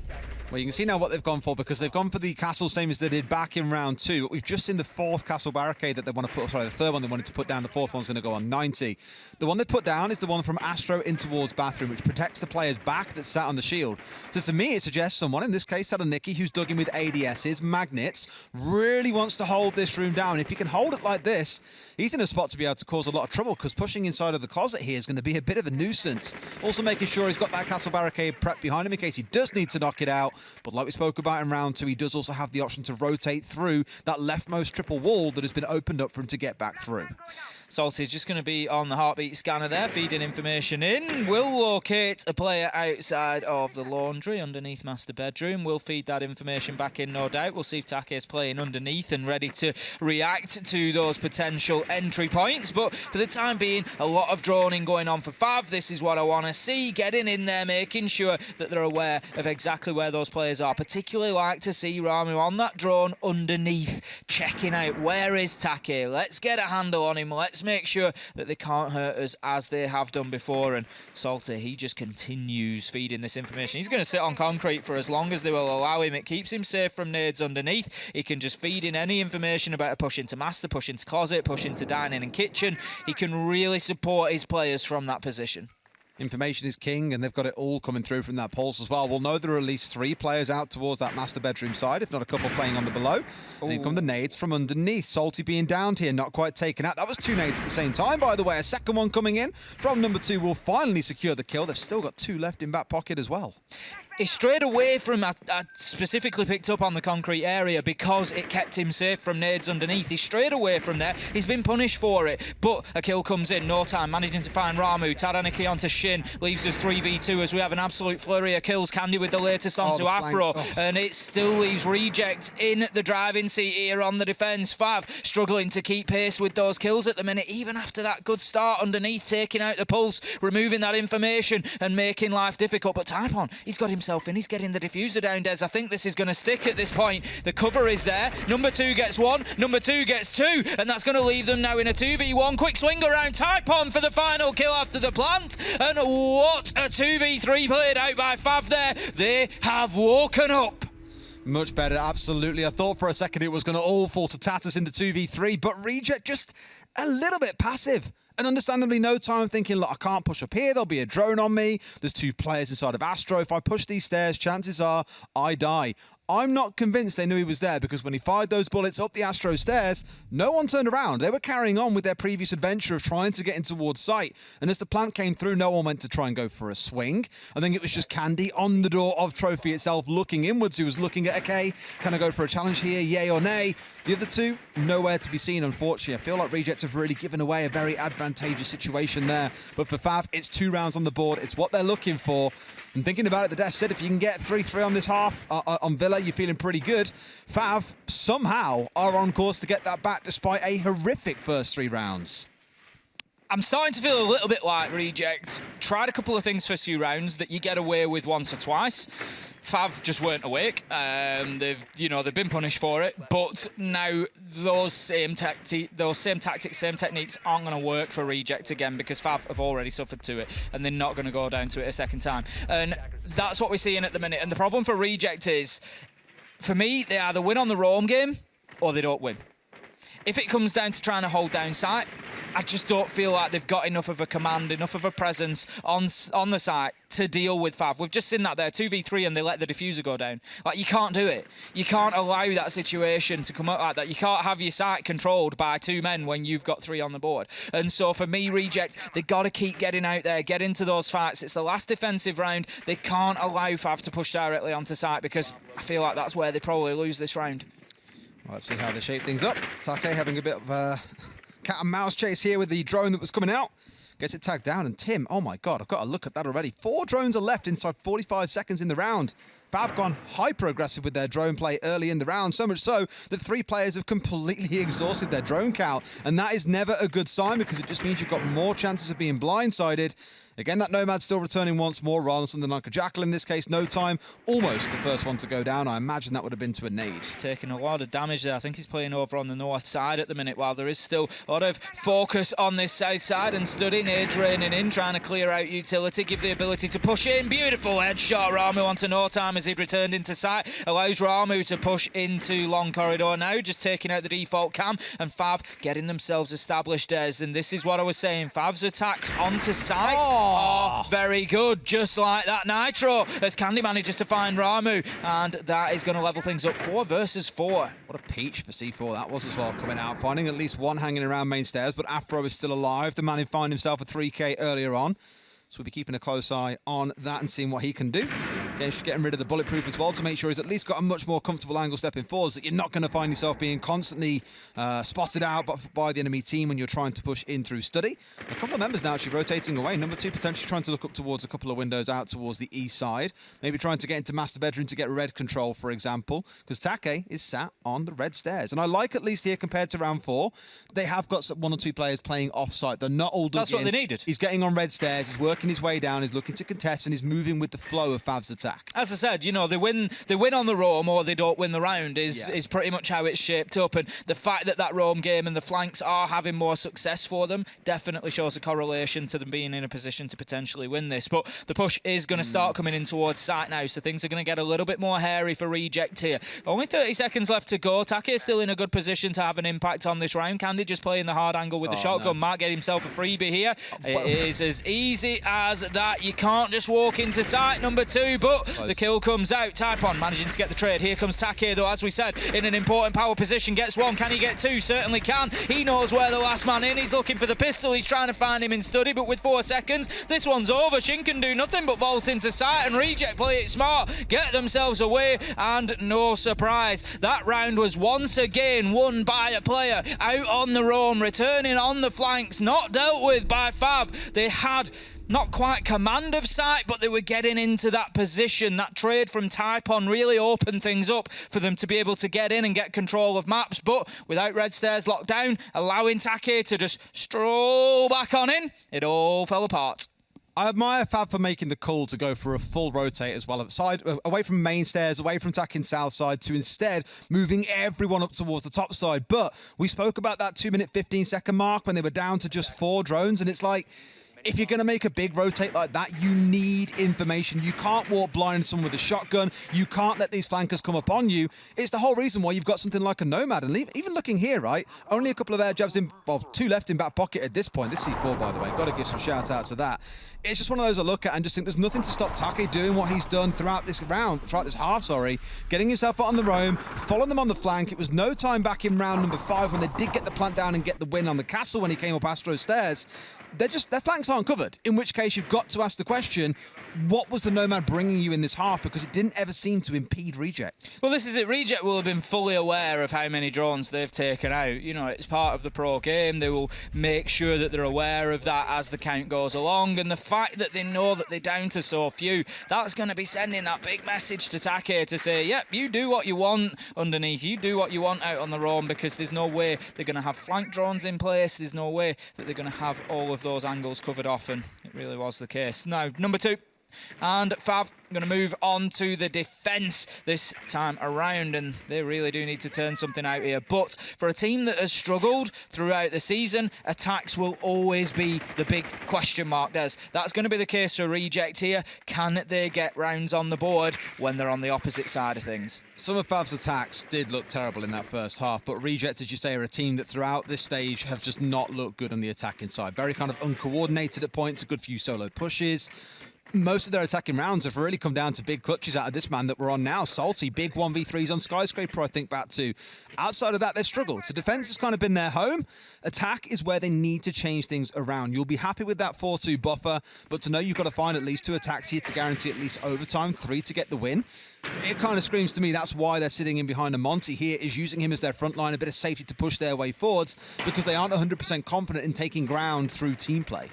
Well, you can see now what they've gone for, because they've gone for the castle same as they did back in round 2. But we've just seen the 4th castle barricade that they want to put, sorry, the 3rd one they wanted to put down. The 4th one's going to go on 90. The one they put down is the one from Astro in towards Bathroom, which protects the player's back that sat on the shield. So to me, it suggests someone, in this case, Taraniki, who's dug in with ADSs, magnets, really wants to hold this room down. If he can hold it like this, he's in a spot to be able to cause a lot of trouble, because pushing inside of the closet here is going to be a bit of a nuisance. Also making sure he's got that castle barricade prepped behind him in case he does need to knock it out. But like we spoke about in round 2, he does also have the option to rotate through that leftmost triple wall that has been opened up for him to get back through. Salty is just going to be on the heartbeat scanner there, feeding information in. Will locate a player outside of the laundry underneath master bedroom. We'll feed that information back in, no doubt. We'll see if Take is playing underneath and ready to react to those potential entry points. But for the time being, a lot of droning going on for FAV. This is what I want to see. Getting in there, making sure that they're aware of exactly where those players are. Particularly like to see Ramu on that drone underneath, checking out where is Take. Let's get a handle on him. Let's make sure that they can't hurt us as they have done before. And Salty, he just continues feeding this information. He's going to sit on concrete for as long as they will allow him. It keeps him safe from nades underneath. He can just feed in any information about a push into master, push into closet, push into dining and kitchen. He can really support his players from that position. Information is king, and they've got it all coming through from that pulse as well. We'll know there are at least 3 players out towards that master bedroom side, if not a couple playing on the below. And in come the nades from underneath. Salty being downed here, not quite taken out. That was 2 nades at the same time, by the way. A second one coming in from number 2 will finally secure the kill. They've still got 2 left in back pocket as well. He strayed away from, I specifically picked up on the concrete area because it kept him safe from nades underneath. He strayed away from there. He's been punished for it, but a kill comes in, no time, managing to find Ramu. Taraniki onto Shin, leaves us 3v2 as we have an absolute flurry of kills. Candy with the latest onto Afro, and it still leaves Reject in the driving seat here on the defence. FAV struggling to keep pace with those kills at the minute, even after that good start underneath, taking out the pulse, removing that information and making life difficult. But Typon, he's got himself in. He's getting the diffuser down, Des. I think this is going to stick at this point. The cover is there. Number 2 gets 1. Number 2 gets 2. And that's going to leave them now in a 2v1. Quick swing around Typon for the final kill after the plant. And what a 2v3 played out by FAV there. They have woken up. Much better, absolutely. I thought for a second it was going to all fall to tatters in the 2v3, but Reject just a little bit passive. And understandably, no time thinking, look, I can't push up here. There'll be a drone on me. There's 2 players inside of Astro. If I push these stairs, chances are I die. I'm not convinced they knew he was there because when he fired those bullets up the Astro stairs, no one turned around. They were carrying on with their previous adventure of trying to get in towards sight. And as the plant came through, no one went to try and go for a swing. I think it was just Candy on the door of Trophy itself looking inwards. He was looking at, okay, can I go for a challenge here, yay or nay? The other 2, nowhere to be seen, unfortunately. I feel like Reject have really given away a very advantageous situation there. But for FAV, it's 2 rounds on the board. It's what they're looking for. And thinking about it, the desk said if you can get 3-3 on this half, on Villa, you're feeling pretty good. FAV somehow are on course to get that back despite a horrific first 3 rounds. I'm starting to feel a little bit like Reject tried a couple of things for 2 rounds that you get away with once or twice. FAV just weren't awake. They've been punished for it, but now those same tactics, same techniques aren't going to work for Reject again because FAV have already suffered to it, and they're not going to go down to it a second time. And that's what we're seeing at the minute. And the problem for Reject is, for me, they either win on the roam game or they don't win. If it comes down to trying to hold down site, I just don't feel like they've got enough of a command, enough of a presence on the site to deal with FAV. We've just seen that there, 2v3, and they let the diffuser go down. Like, you can't do it. You can't allow that situation to come up like that. You can't have your site controlled by 2 men when you've got 3 on the board. And so for me, Reject, they've got to keep getting out there, get into those fights. It's the last defensive round. They can't allow FAV to push directly onto site because I feel like that's where they probably lose this round. Well, let's see how they shape things up. Take having a bit of a cat and mouse chase here with the drone that was coming out. Gets it tagged down, and Tim, oh my God, I've got to look at that already. 4 drones are left inside 45 seconds in the round. FAV gone hyper-aggressive with their drone play early in the round, so much so that 3 players have completely exhausted their drone count. And that is never a good sign because it just means you've got more chances of being blindsided. Again, that Nomad still returning once more rather than something like a Jackal in this case. No time, almost the first one to go down. I imagine that would have been to a nade. Taking a lot of damage there. I think he's playing over on the north side at the minute while there is still a lot of focus on this south side and studying nade draining in, trying to clear out utility, give the ability to push in. Beautiful headshot. Ramu onto no time as he'd returned into sight. Allows Ramu to push into long corridor now, just taking out the default cam, and FAV getting themselves established as. And this is what I was saying. FAV's attacks onto sight. Oh, very good. Just like that Nitro as Candy manages to find Ramu, and that is going to level things up 4 versus 4. What a peach for C4 that was as well, coming out, finding at least one hanging around main stairs, but Afro is still alive. The man who found himself a 3K earlier on. So we'll be keeping a close eye on that and seeing what he can do. Again, just getting rid of the bulletproof as well to make sure he's at least got a much more comfortable angle stepping forward, so that you're not going to find yourself being constantly spotted out by the enemy team when you're trying to push in through study. A couple of members now actually rotating away. Number 2 potentially trying to look up towards a couple of windows out towards the east side. Maybe trying to get into master bedroom to get red control, for example, because Take is sat on the red stairs. And I like at least here compared to round 4, they have got 1 or 2 players playing off-site. They're not all dug That's what they needed. He's getting on red stairs, he's working his way down, he's looking to contest, and he's moving with the flow of FAV's attack. As I said, you know, they win on the roam or they don't win the round is pretty much how it's shaped up. And the fact that roam game and the flanks are having more success for them definitely shows a correlation to them being in a position to potentially win this. But the push is going to start coming in towards site now, so things are going to get a little bit more hairy for Reject here. Only 30 seconds left to go. Take is still in a good position to have an impact on this round. Candy just playing the hard angle with the shotgun. Might get himself a freebie here. It is as easy as that. You can't just walk into site, number 2, but the kill comes out. Typon managing to get the trade. Here comes Take, though, as we said, in an important power position. Gets 1. Can he get 2? Certainly can. He knows where the last man in. He's looking for the pistol. He's trying to find him in study, but with 4 seconds, this one's over. Shin can do nothing but vault into sight, and Reject play it smart, get themselves away, and no surprise. That round was once again won by a player out on the roam, returning on the flanks, not dealt with by FAV. They had not quite command of sight, but they were getting into that position. That trade from Typon really opened things up for them to be able to get in and get control of maps, but without red stairs locked down, allowing Take to just stroll back on in, it all fell apart. I admire FAV for making the call to go for a full rotate as well, away from main stairs, away from attacking south side, to instead moving everyone up towards the top side. But we spoke about that 2-minute 15-second mark when they were down to just 4 drones, and it's like, if you're going to make a big rotate like that, you need information. You can't walk blind someone with a shotgun. You can't let these flankers come up on you. It's the whole reason why you've got something like a Nomad. And even looking here, right, only a couple of air jabs in, well, 2 left in back pocket at this point. This C4, by the way, got to give some shout out to that. It's just one of those I look at and just think there's nothing to stop Take doing what he's done throughout this half, getting himself out on the roam, following them on the flank. It was no time back in round number 5 when they did get the plant down and get the win on the castle when he came up Astro stairs. Their flanks aren't covered, in which case you've got to ask the question, what was the Nomad bringing you in this half? Because it didn't ever seem to impede Reject. Well, this is it. Reject will have been fully aware of how many drones they've taken out. You know, it's part of the pro game. They will make sure that they're aware of that as the count goes along. And the fact that they know that they're down to so few, that's going to be sending that big message to Take to say, yep, you do what you want underneath. You do what you want out on the roam, because there's no way they're going to have flank drones in place. There's no way that they're going to have all of those angles covered off, and it really was the case. Now, number 2. And FAV going to move on to the defence this time around, and they really do need to turn something out here. But for a team that has struggled throughout the season, attacks will always be the big question mark. That's going to be the case for Reject here. Can they get rounds on the board when they're on the opposite side of things? Some of FAV's attacks did look terrible in that first half, but Reject, as you say, are a team that throughout this stage have just not looked good on the attacking side. Very kind of uncoordinated at points, a good few solo pushes. Most of their attacking rounds have really come down to big clutches out of this man that we're on now. Salty, big 1v3s on Skyscraper, I think, back to. Outside of that, they've struggled. So defense has kind of been their home. Attack is where they need to change things around. You'll be happy with that 4-2 buffer, but to know you've got to find at least 2 attacks here to guarantee at least overtime, 3 to get the win. It kind of screams to me that's why they're sitting in behind a Monty here, is using him as their front line, a bit of safety to push their way forwards, because they aren't 100% confident in taking ground through team play.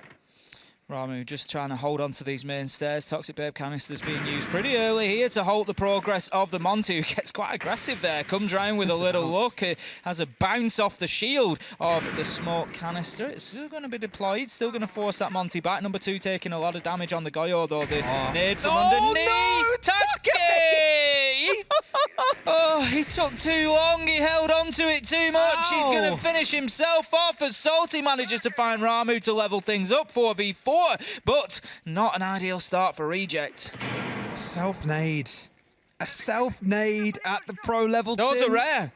Ramu just trying to hold on to these main stairs. Toxic Babe canisters being used pretty early here to halt the progress of the Monty, who gets quite aggressive there. Comes round with a little look. It has a bounce off the shield of the smoke canister. It's still going to be deployed, still going to force that Monty back. Number 2 taking a lot of damage on the Goyo, though. The nade from underneath. No, Take! Oh, he took too long. He held on to it too much. Ow. He's going to finish himself off as Salty manages to find Ramu to level things up 4v4, but not an ideal start for Reject. Self-nade. A self-nade at the pro level. Those Tim. are rare.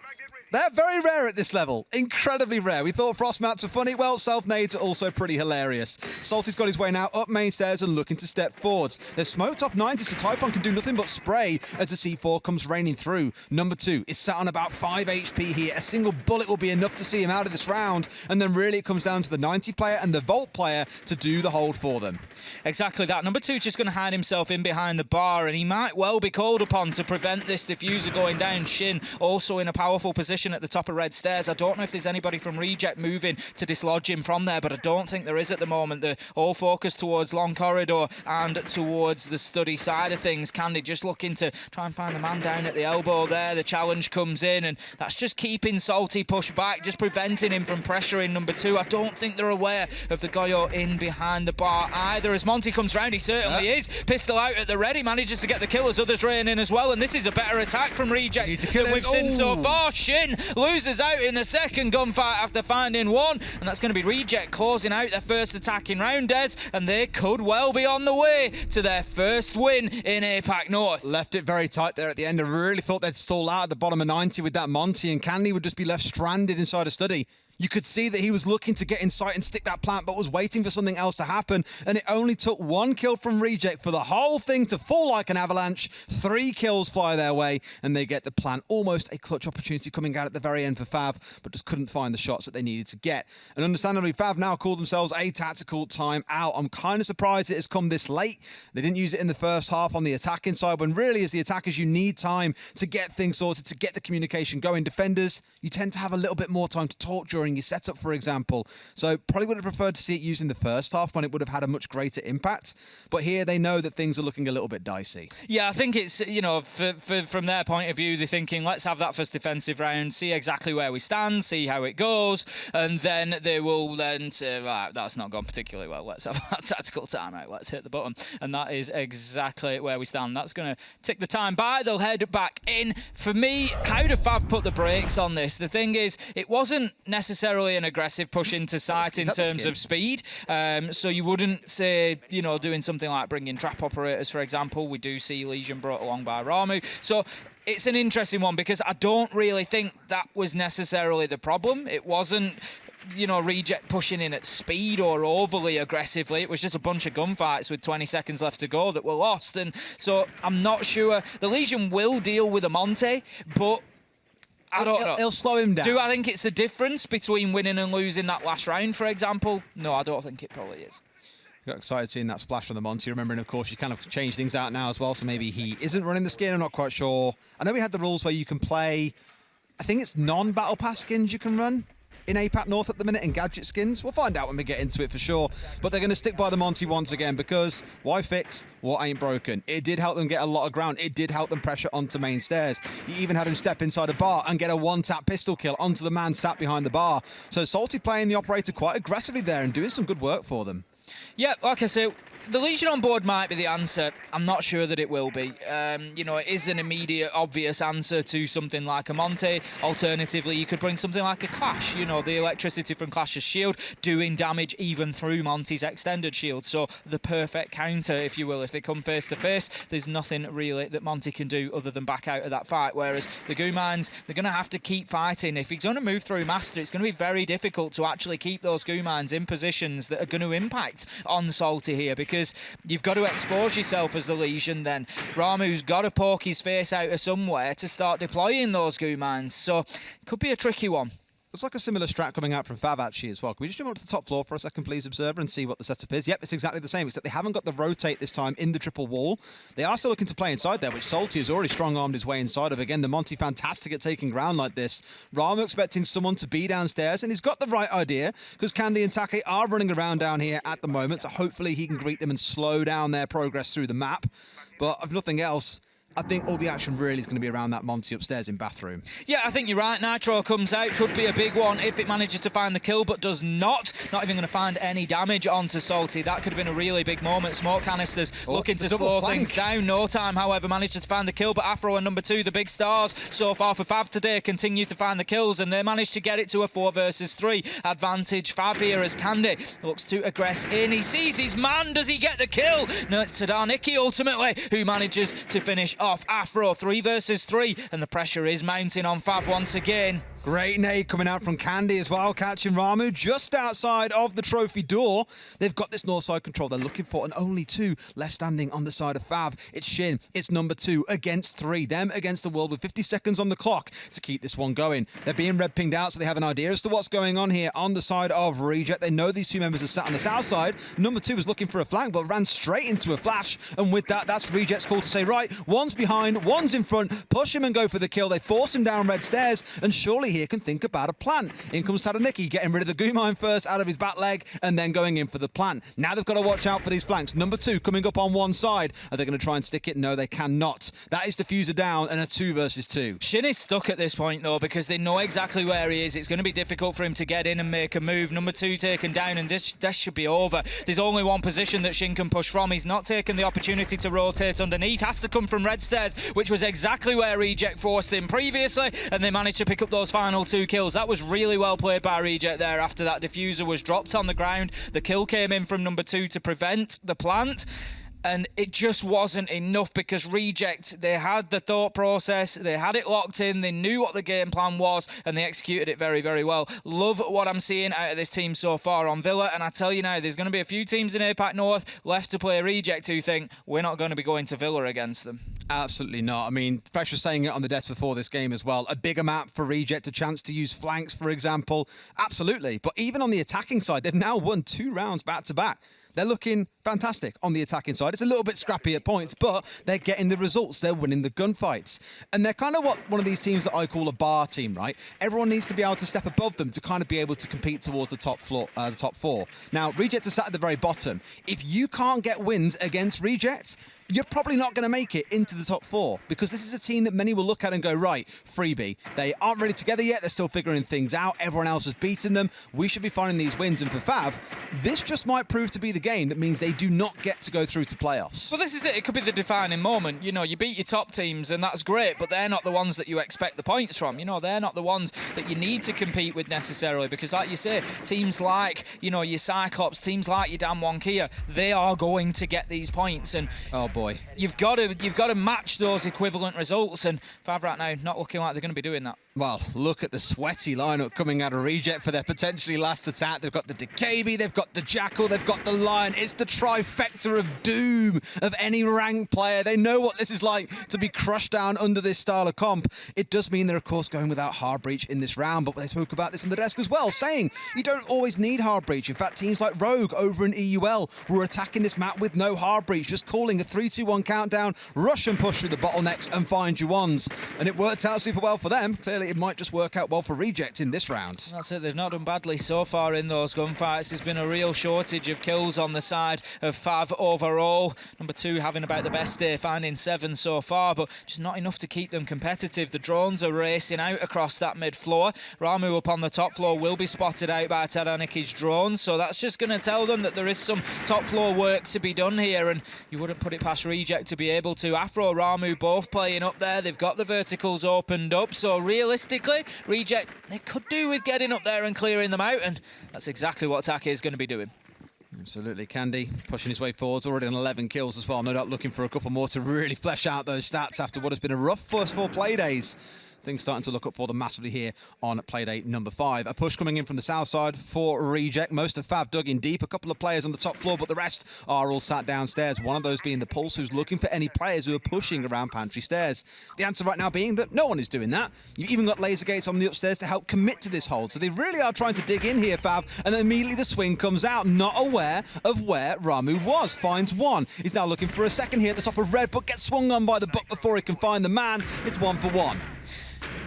They're very rare at this level. Incredibly rare. We thought frost mats were funny. Well, self-nades are also pretty hilarious. Salty's got his way now up main stairs and looking to step forwards. They've smoked off 90, so Typon can do nothing but spray as the C4 comes raining through. Number 2 is sat on about 5 HP here. A single bullet will be enough to see him out of this round, and then really it comes down to the 90 player and the Vault player to do the hold for them. Exactly that. Number 2 just going to hide himself in behind the bar, and he might well be called upon to prevent this diffuser going down. Shin also in a powerful position at the top of red stairs. I don't know if there's anybody from Reject moving to dislodge him from there, but I don't think there is at the moment. They're all focused towards long corridor and towards the study side of things. Candy just looking to try and find the man down at the elbow there. The challenge comes in, and that's just keeping Salty pushed back, just preventing him from pressuring number 2. I don't think they're aware of the Goyo in behind the bar either. As Monty comes round, he certainly is. Pistol out at the ready, manages to get the kill as others rain in as well, and this is a better attack from Reject than we've seen so far. Shin loses out in the second gunfight after finding 1, and that's going to be Reject closing out their first attacking round, Des, and they could well be on the way to their first win in APAC North. Left it very tight there at the end. I really thought they'd stall out at the bottom of 90 with that Monty, and Candy would just be left stranded inside a study. You could see that he was looking to get in sight and stick that plant, but was waiting for something else to happen. And it only took 1 kill from Reject for the whole thing to fall like an avalanche. 3 kills fly their way, and they get the plant. Almost a clutch opportunity coming out at the very end for FAV, but just couldn't find the shots that they needed to get. And understandably, FAV now call themselves a tactical timeout. I'm kind of surprised it has come this late. They didn't use it in the first half on the attacking side, when really as the attackers, you need time to get things sorted, to get the communication going. Defenders, you tend to have a little bit more time to talk during your setup, for example. So probably would have preferred to see it used in the first half when it would have had a much greater impact. But here they know that things are looking a little bit dicey. Yeah, I think it's, you know, from their point of view, they're thinking, let's have that first defensive round, see exactly where we stand, see how it goes, and then they will then say, right, that's not gone particularly well, let's have a tactical timeout, let's hit the button. And that is exactly where we stand. That's going to tick the time by. They'll head back in. For me, how do FAV put the brakes on this? The thing is, it wasn't necessarily necessarily an aggressive push into site in terms of speed. So you wouldn't say, you know, doing something like bringing trap operators, for example. We do see Legion brought along by Ramu. So it's an interesting one because I don't really think that was necessarily the problem. It wasn't, you know, Reject pushing in at speed or overly aggressively. It was just a bunch of gunfights with 20 seconds left to go that were lost. And so I'm not sure. The Legion will deal with a Monte, but I don't know. He'll slow him down. Do I think it's the difference between winning and losing that last round, for example? No, I don't think it probably is. Got excited seeing that splash from the Monty. Remembering, of course, you kind of change things out now as well, so maybe he isn't running the skin. I'm not quite sure. I know we had the rules where you can play, I think it's non-Battle Pass skins you can run in APAC North at the minute, and gadget skins. We'll find out when we get into it for sure. But they're going to stick by the Monty once again because why fix what ain't broken? It did help them get a lot of ground. It did help them pressure onto main stairs. You even had him step inside a bar and get a one-tap pistol kill onto the man sat behind the bar. So Salty playing the operator quite aggressively there and doing some good work for them. Yeah, like I say, the Legion on board might be the answer. I'm not sure that it will be. You know, it is an immediate, obvious answer to something like a Monte. Alternatively, you could bring something like a Clash. You know, the electricity from Clash's shield doing damage even through Monty's extended shield. So the perfect counter, if you will. If they come face to face, there's nothing really that Monty can do other than back out of that fight. Whereas the Gumans, they're going to have to keep fighting. If he's going to move through Master, it's going to be very difficult to actually keep those Gumans in positions that are going to impact on Salty here, because you've got to expose yourself as the Legion then. Ramu's got to poke his face out of somewhere to start deploying those Gumans, so it could be a tricky one. Looks like a similar strat coming out from FAV actually as well. Can we just jump up to the top floor for a second, please, Observer, and see what the setup is? Yep, it's exactly the same, except they haven't got the rotate this time in the triple wall. They are still looking to play inside there, which Salty has already strong-armed his way inside of. Again, the Monty fantastic at taking ground like this. Ramu expecting someone to be downstairs, and he's got the right idea, because Candy and Take are running around down here at the moment, so hopefully he can greet them and slow down their progress through the map. But if nothing else, I think all the action really is going to be around that Monty upstairs in bathroom. Yeah, I think you're right. Nitro comes out, could be a big one if it manages to find the kill, but does not. Not even going to find any damage onto Salty. That could have been a really big moment. Smoke canisters looking to slow things down. No time, however, manages to find the kill, but Afro and number 2, the big stars so far for FAV today, continue to find the kills, and they managed to get it to a 4 versus 3 advantage. FAV here as Candy looks to aggress in. He sees his man. Does he get the kill? No, it's Tadarniki ultimately who manages to finish off Afro. 3 versus 3, and the pressure is mounting on FAV once again. Great nade coming out from Candy as well, catching Ramu just outside of the trophy door. They've got this north side control they're looking for, and only 2 left standing on the side of FAV. It's Shin, it's number 2 against 3. Them against the world with 50 seconds on the clock to keep this one going. They're being red pinged out, so they have an idea as to what's going on here on the side of Reject. They know these 2 members are sat on the south side. Number 2 was looking for a flank, but ran straight into a flash, and with that, that's Reject's call to say, right, one's behind, one's in front, push him and go for the kill. They force him down red stairs, and surely here can think about a plan. In comes Tadarniki, getting rid of the Gumine first out of his back leg, and then going in for the plant. Now they've got to watch out for these flanks. Number 2 coming up on one side. Are they going to try and stick it? No, they cannot. That is Diffuser down, and a 2 versus 2. Shin is stuck at this point, though, because they know exactly where he is. It's going to be difficult for him to get in and make a move. Number 2 taken down, and this should be over. There's only one position that Shin can push from. He's not taken the opportunity to rotate underneath. Has to come from red stairs, which was exactly where Reject forced him previously, and they managed to pick up those final 2 kills. That was really well played by Reject there after that diffuser was dropped on the ground. The kill came in from number 2 to prevent the plant. And it just wasn't enough because Reject, they had the thought process, they had it locked in, they knew what the game plan was, and they executed it very, very well. Love what I'm seeing out of this team so far on Villa, and I tell you now, there's going to be a few teams in APAC North left to play Reject who think we're not going to be going to Villa against them. Absolutely not. I mean, Fresh was saying it on the desk before this game as well. A bigger map for Reject, a chance to use flanks, for example. Absolutely. But even on the attacking side, they've now won 2 rounds back-to-back. They're looking fantastic on the attacking side. It's a little bit scrappy at points, but they're getting the results. They're winning the gunfights. And they're kind of one of these teams that I call a bar team, right? Everyone needs to be able to step above them to kind of be able to compete towards the top 4. Now, Reject are sat at the very bottom. If you can't get wins against Reject, you're probably not going to make it into the top 4 because this is a team that many will look at and go, right, freebie. They aren't really together yet. They're still figuring things out. Everyone else has beaten them. We should be finding these wins. And for FAV, this just might prove to be the game that means they do not get to go through to playoffs. Well, this is it. It could be the defining moment. You know, you beat your top teams and that's great, but they're not the ones that you expect the points from. You know, they're not the ones that you need to compete with necessarily because, like you say, teams like, you know, your Cyclops, teams like your Damwon Kia, they are going to get these points. And oh boy, you've got to match those equivalent results. And FAV right now not looking like they're going to be doing that. Well, look at the sweaty lineup coming out of Reject for their potentially last attack. They've got the Decabi, they've got the Jackal, they've got the Lion. It's the trifecta of doom of any ranked player. They know what this is like to be crushed down under this style of comp. It does mean they're, of course, going without Hard Breach in this round, but they spoke about this on the desk as well, saying you don't always need Hard Breach. In fact, teams like Rogue over in EUL were attacking this map with no Hard Breach, just calling a 3-2-1 countdown, rush and push through the bottlenecks and find you ones. And it worked out super well for them. Clearly, it might just work out well for Reject in this round. That's it. They've not done badly so far in those gunfights. There's been a real shortage of kills on the side of FAV overall. Number 2 having about the best day, finding 7 so far, but just not enough to keep them competitive. The drones are racing out across that mid floor. Ramu up on the top floor will be spotted out by Teraniki's drones, so that's just going to tell them that there is some top floor work to be done here, and you wouldn't put it past Reject to be able to. Afro, Ramu both playing up there. They've got the verticals opened up, so realistically, Reject, they could do with getting up there and clearing them out, and that's exactly what Taki is going to be doing. Absolutely. Candy pushing his way forwards, already on 11 kills as well. No doubt looking for a couple more to really flesh out those stats after what has been a rough first 4 play days. Things starting to look up for them massively here on Playdate number 5. A push coming in from the south side for Reject. Most of FAV dug in deep. A couple of players on the top floor, but the rest are all sat downstairs. One of those being the Pulse, who's looking for any players who are pushing around Pantry Stairs. The answer right now being that no one is doing that. You've even got laser gates on the upstairs to help commit to this hold. So they really are trying to dig in here, FAV, and then immediately the swing comes out, not aware of where Ramu was. Finds one. He's now looking for a second here at the top of red, but gets swung on by the buck before he can find the man. It's 1 for 1.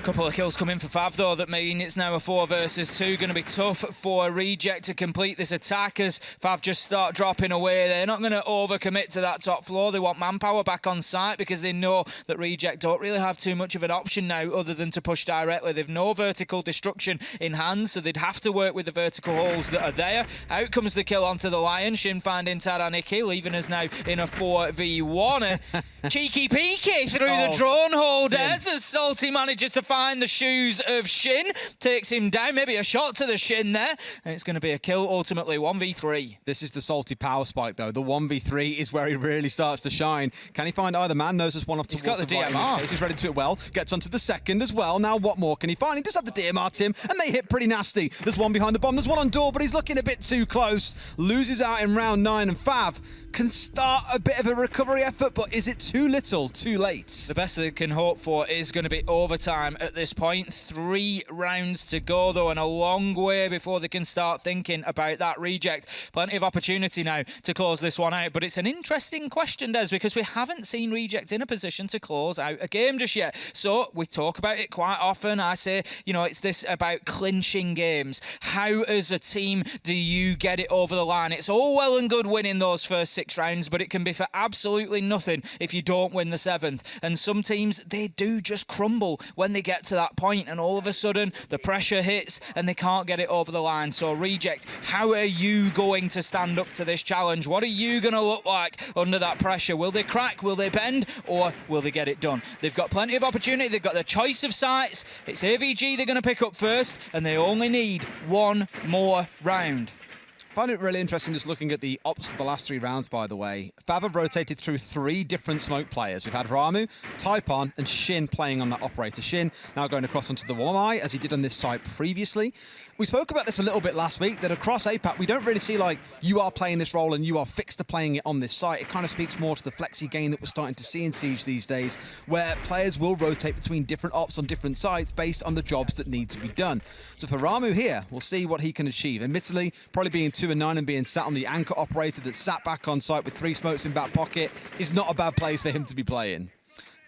Couple of kills coming for FAV though that mean it's now a 4 versus 2. Going to be tough for Reject to complete this attack as FAV just start dropping away. They're not going to overcommit to that top floor. They want manpower back on site because they know that Reject don't really have too much of an option now other than to push directly. They've no vertical destruction in hand, so they'd have to work with the vertical holes that are there. Out comes the kill onto the Lion. Shin finding Taraniki, leaving us now in a 4v1. Cheeky peeky through the drone holders as Salty manages to find the shoes of Shin. Takes him down, maybe a shot to the shin there. And it's going to be a kill ultimately, 1v3. This is the Salty power spike though. The 1v3 is where he really starts to shine. Can he find either man? Knows us one off towards got the right in this DMR. case. He's ready to do it well. Gets onto the second as well. Now what more can he find? He does have the DMR, Tim, and they hit pretty nasty. There's one behind the bomb. There's one on door, but he's looking a bit too close. Loses out in round 9, and FAV can start a bit of a recovery effort, but is it too little, too late? The best they can hope for is going to be overtime at this point. 3 rounds to go, though, and a long way before they can start thinking about that Reject. Plenty of opportunity now to close this one out, but it's an interesting question, Des, because we haven't seen Reject in a position to close out a game just yet. So we talk about it quite often. I say, you know, it's this about clinching games. How, as a team, do you get it over the line? It's all well and good winning those first 6 rounds, but it can be for absolutely nothing if you don't win the 7th. And some teams, they do just crumble when they get to that point, and all of a sudden the pressure hits and they can't get it over the line. So Reject, how are you going to stand up to this challenge? What are you going to look like under that pressure? Will they crack? Will they bend? Or will they get it done? They've got plenty of opportunity. They've got their choice of sites. It's AVG they're going to pick up first, and they only need 1 more round. I find it really interesting just looking at the ops for the last 3 rounds, by the way. FAV have rotated through 3 different smoke players. We've had Ramu, Taipon, and Shin playing on that operator. Shin now going across onto the Wamai, as he did on this site previously. We spoke about this a little bit last week, that across APAC, we don't really see like, you are playing this role and you are fixed to playing it on this site. It kind of speaks more to the flexi game that we're starting to see in Siege these days, where players will rotate between different ops on different sites based on the jobs that need to be done. So for Ramu here, we'll see what he can achieve. Admittedly, probably being 2 and 9 and being sat on the anchor operator that sat back on site with 3 smokes in back pocket is not a bad place for him to be playing.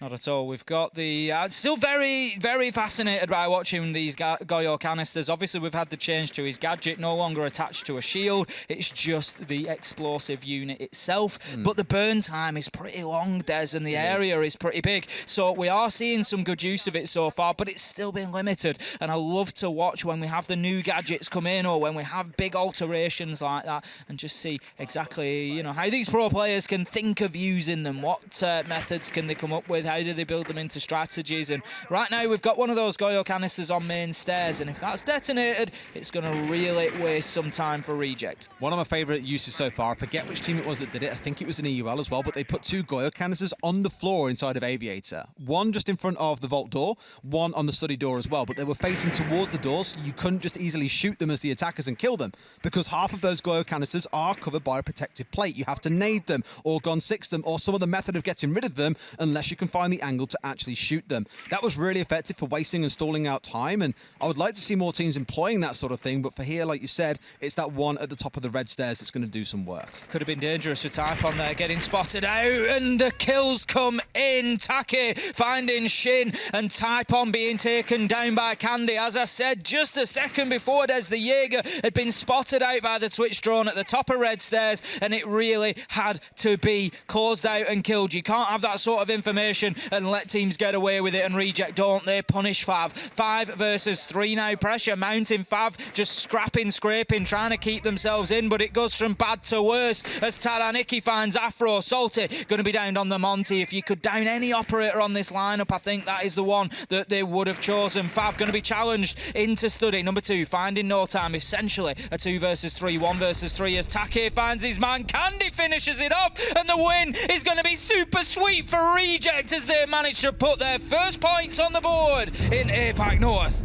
Not at all. We've got the... still very, very fascinated by watching these Goyo canisters. Obviously, we've had the change to his gadget, no longer attached to a shield. It's just the explosive unit itself. But the burn time is pretty long, Des, and the area is pretty big. So we are seeing some good use of it so far, but it's still been limited. And I love to watch when we have the new gadgets come in or when we have big alterations like that and just see exactly, you know, how these pro players can think of using them. What methods can they come up with? How do they build them into strategies? And right now we've got one of those Goyo canisters on main stairs, and if that's detonated, it's going to really waste some time for Reject. One of my favourite uses so far, I forget which team it was that did it, I think it was in EUL as well, but they put 2 Goyo canisters on the floor inside of Aviator. One just in front of the vault door, one on the study door as well, but they were facing towards the doors, so you couldn't just easily shoot them as the attackers and kill them, because half of those Goyo canisters are covered by a protective plate. You have to nade them, or gun 6 them, or some other method of getting rid of them, unless you can find the angle to actually shoot them. That was really effective for wasting and stalling out time, and I would like to see more teams employing that sort of thing, but for here, like you said, it's that one at the top of the red stairs that's going to do some work. Could have been dangerous for Typon there, getting spotted out, and the kills come in. Take finding Shin, and Typon being taken down by Candy. As I said just a second before, Des, the Jaeger had been spotted out by the Twitch drone at the top of red stairs, and it really had to be closed out and killed. You can't have that sort of information and let teams get away with it, and Reject don't. They punish FAV. 5 versus 3 now. Pressure mounting. FAV just scrapping, scraping, trying to keep themselves in, but it goes from bad to worse as Taraniki finds Afro. Salty going to be downed on the Monty. If you could down any operator on this lineup, I think that is the one that they would have chosen. FAV going to be challenged into study. Number 2 finding no time. Essentially a 2 versus 3, 1 versus 3 as Take finds his man. Candy finishes it off, and the win is going to be super sweet for Reject as they manage to put their first points on the board in APAC North.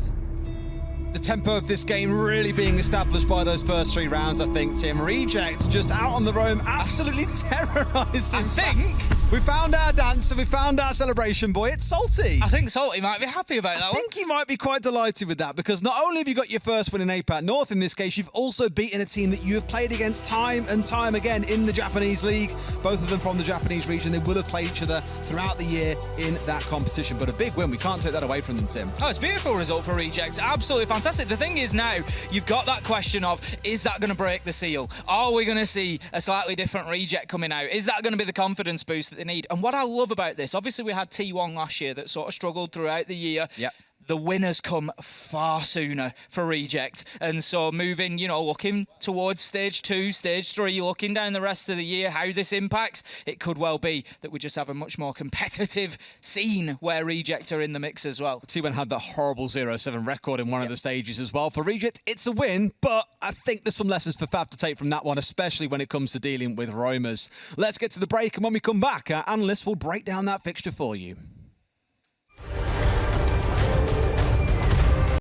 The tempo of this game really being established by those first 3 rounds, I think, Tim. Reject just out on the roam, absolutely terrorising. I think we found our dancer, we found our celebration boy. It's Salty. I think Salty might be happy about that I think he might be quite delighted with that, because not only have you got your first win in APAC North in this case, you've also beaten a team that you have played against time and time again in the Japanese league. Both of them from the Japanese region. They will have played each other throughout the year in that competition, but a big win. We can't take that away from them, Tim. Oh, it's a beautiful result for Reject. Absolutely fantastic. The thing is now, you've got that question of, is that going to break the seal? Are we going to see a slightly different Reject coming out? Is that going to be the confidence boost that they need? And what I love about this, obviously we had T1 last year that sort of struggled throughout the year. Yep. The winners come far sooner for Reject. And so moving, you know, looking towards stage 2, stage 3, looking down the rest of the year, how this impacts, it could well be that we just have a much more competitive scene where Reject are in the mix as well. T1 had the horrible 0-7 record in one of the stages as well. For Reject, it's a win, but I think there's some lessons for FAV to take from that one, especially when it comes to dealing with roamers. Let's get to the break, and when we come back, our analysts will break down that fixture for you.